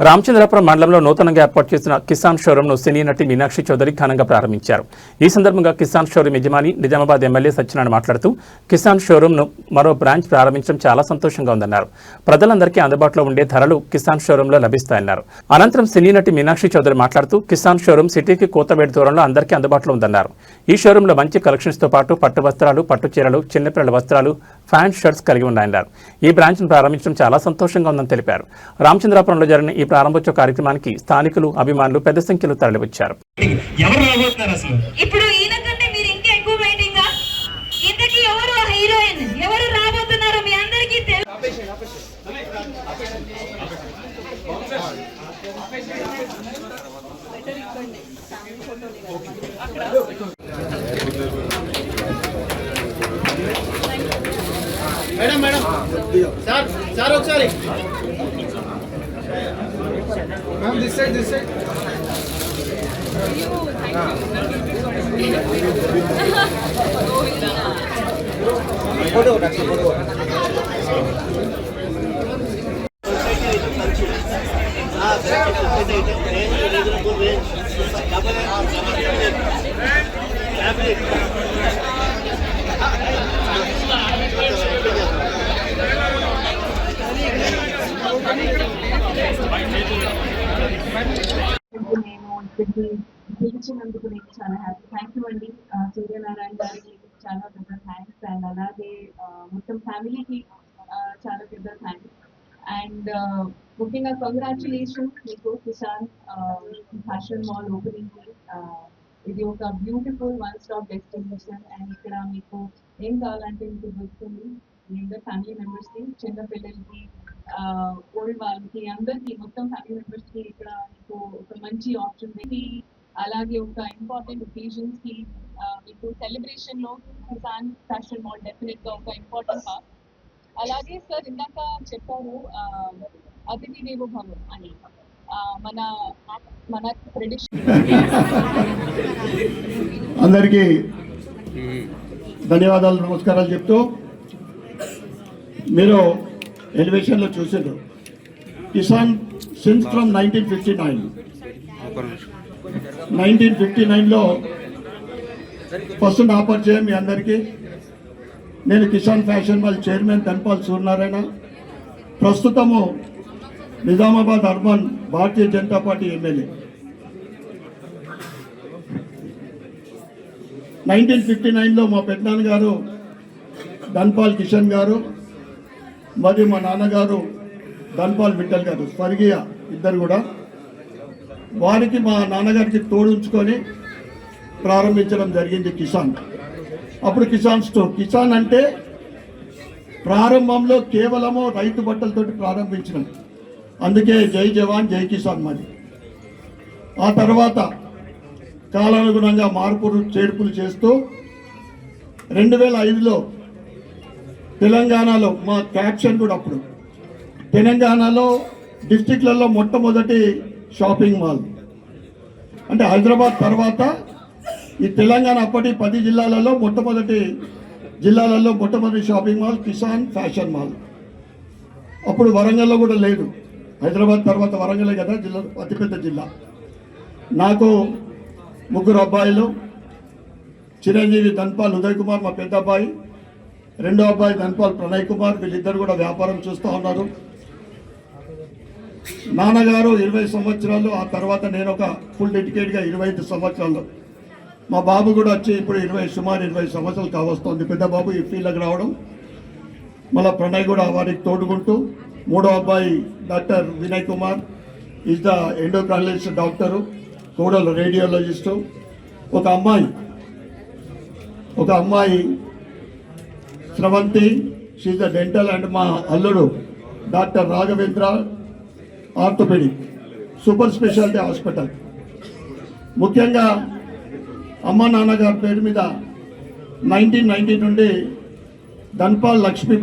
రామచంద్రపురం మండలంలో నూతనంగా ఏర్పాటు చేసిన కిసాన్ షోరూంను సినీ నటి మీనాక్షి చౌదరి ఘనంగా ప్రారంభించారు. ఈ సందర్భంగా కిసాన్ షోరూం యజమాని నిజామాబాద్ ఎమ్మెల్యే సత్యనారాయణ మాట్లాడుతూ కిసాన్ షోరూంను మరో బ్రాంచ్ ప్రారంభించడం చాలా సంతోషంగా ఉందన్నారు. ప్రజలందరికీ అందుబాటులో ఉండే ధరలు కిసాన్ షోరూంలో లభిస్తాయన్నారు. అనంతరం సినీ నటి మీనాక్షి చౌదరి మాట్లాడుతూ కిసాన్ షోరూం సిటీకి కోతవేడి దూరంలో అందరికీ అందుబాటులో ఉందన్నారు. ఈ షోరూంలో మంచి కలెక్షన్స్తో పాటు పట్టు వస్త్రాలు, పట్టు చీరలు, చిన్నపిల్లల వస్త్రాలు, ఫ్యాన్స్ షర్ట్స్ కలిగి ఉన్నాయన్నారు. ఈ బ్రాంచ్ను ప్రారంభించడం చాలా సంతోషంగా ఉందని తెలిపారు. రామచంద్రాపురంలో జరిగిన ఈ ప్రారంభోత్సవ కార్యక్రమానికి స్థానికులు, అభిమానులు పెద్ద సంఖ్యలో తరలివచ్చారు. మేడం మేడం సార్ సార్ ఒకసారి ma'am this side photo photo పిలిచినందుకు నీకు చాలా హ్యాపీ. థ్యాంక్ యూ అండి. సూర్యనారాయణ గారికి చాలా పెద్ద థ్యాంక్స్ అండ్ అలాగే మొత్తం ఫ్యామిలీకి చాలా పెద్ద థ్యాంక్స్ అండ్ ముఖ్యంగా కంగ్రాచులేషన్స్ మీకు కిసాన్ ఫ్యాషన్ మాల్ ఓపెనింగ్ కి. ఇది ఒక beautiful one stop destination and ఇక్కడ మీకు ఏం కావాలంటే మీకు దొరుకుతుంది. మీ అందరు ఫ్యామిలీ మెంబర్స్ కి, చిన్న పిల్లలకి, ఓల్డ్ వాళ్ళకి, అందరికి మొత్తం ఫ్యామిలీ మెంబర్స్ కి ఇక్కడ మీకు ఒక మంచి ఆప్షన్. అలాగే ఒక ఇంపార్టెంట్ ఒకేజన్స్ కి మీకు సెలబ్రేషన్ లో కిసాన్ ఫ్యాషన్ మాల్ డెఫినెట్ గా ఒక ఇంపార్టెంట్ పార్ట్. అలాగే సార్ ఇందాక చెప్పారు అతిథి దేవో భవ అని మన ట్రెడిషన్. అందరికీ ధన్యవాదాలు, నమస్కారాలు చెప్తూ మీరు ఎలివేషన్లో చూసారు కిసాన్ సిన్స్ ఫ్రమ్ 1959లో ఫస్ట్ నా పరిచయం మీ అందరికీ. నేను Kisan fashion mall chairman Dhanpal Suryanarayana. ప్రస్తుతము Nizamabad urban Bharatiya Janata party MLA. 1959లో మా పెద్దనాన్నగారు ధన్పాల్ కిషన్ గారు మరియు మా నాన్నగారు ధన్పాల్ విఠల్ గారు స్వర్గీయ ఇద్దరు కూడా, వారికి మా నాన్నగారికి తోడుంచుకొని ప్రారంభించడం జరిగింది కిసాన్. అప్పుడు కిసాన్ స్టోర్. కిసాన్ అంటే ప్రారంభంలో కేవలము రైతు బట్టలతోటి ప్రారంభించడం, అందుకే జై జవాన్ జై కిసాన్ మరి. ఆ తర్వాత కాలానుగుణంగా మార్పులు చేర్పులు చేస్తూ 2005లో తెలంగాణలో మా క్యాప్షన్ కూడా అప్పుడు తెలంగాణలో డిస్టిక్లలో మొట్టమొదటి షాపింగ్ మాల్ అంటే హైదరాబాద్ తర్వాత ఈ తెలంగాణ అప్పటి 10 జిల్లాలలో మొట్టమొదటి shopping mall Kisan fashion mall. అప్పుడు వరంగల్లో కూడా లేదు. హైదరాబాద్ తర్వాత వరంగలే కదా జిల్లా, అతిపెద్ద జిల్లా. నాకు 3 అబ్బాయిలు. చిరంజీవి ధన్పాల్ ఉదయ్ కుమార్ మా పెద్ద అబ్బాయి, రెండో అబ్బాయి ధన్పాల్ ప్రణయ్ కుమార్. వీళ్ళిద్దరు కూడా వ్యాపారం చూస్తూ ఉన్నారు. నాన్నగారు 20 సంవత్సరాలు, ఆ తర్వాత నేను ఒక ఫుల్ డెడికేట్గా 25 సంవత్సరాలు. మా బాబు కూడా వచ్చి ఇప్పుడు సుమారు 20 సంవత్సరాలు కావస్తుంది. పెద్ద బాబు ఈ ఫీల్డ్కి రావడం, మళ్ళీ ప్రణయ్ కూడా వారికి తోడుకుంటూ. మూడో అబ్బాయి doctor Vinay Kumar is the endocrinologist doctor, కూడా రేడియాలజిస్టు. ఒక అమ్మాయి Sravanthi, she's the dental. And మా అల్లుడు doctor Raghavendra, orthopaedic super speciality hospital. ముఖ్యంగా అమ్మ నాన్నగారి పేరు మీద 1990 నుండి ధన్పాల్ లక్ష్మీబాయి